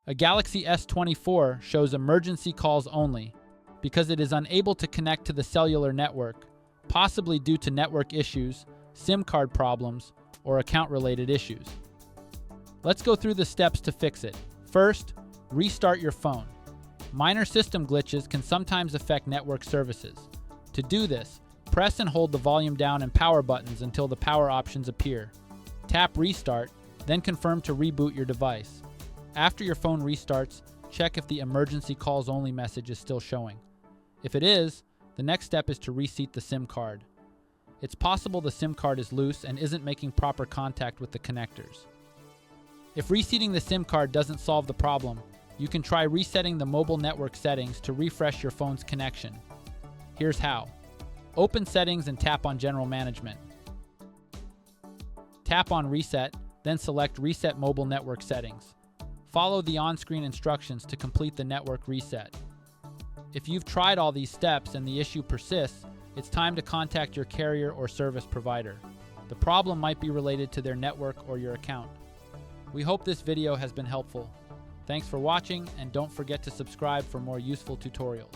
A Galaxy S24 shows emergency calls only because it is unable to connect to the cellular network, possibly due to network issues, SIM card problems, or account-related issues. Let's go through the steps to fix it. First, restart your phone. Minor system glitches can sometimes affect network services. To do this, press and hold the volume down and power buttons until the power options appear. Tap Restart, then confirm to reboot your device. After your phone restarts, check if the emergency calls only message is still showing. If it is, the next step is to reseat the SIM card. It's possible the SIM card is loose and isn't making proper contact with the connectors. If reseating the SIM card doesn't solve the problem, you can try resetting the mobile network settings to refresh your phone's connection. Here's how. Open Settings and tap on General Management. Tap on Reset, then select Reset Mobile Network Settings. Follow the on-screen instructions to complete the network reset. If you've tried all these steps and the issue persists, it's time to contact your carrier or service provider. The problem might be related to their network or your account. We hope this video has been helpful. Thanks for watching, and don't forget to subscribe for more useful tutorials.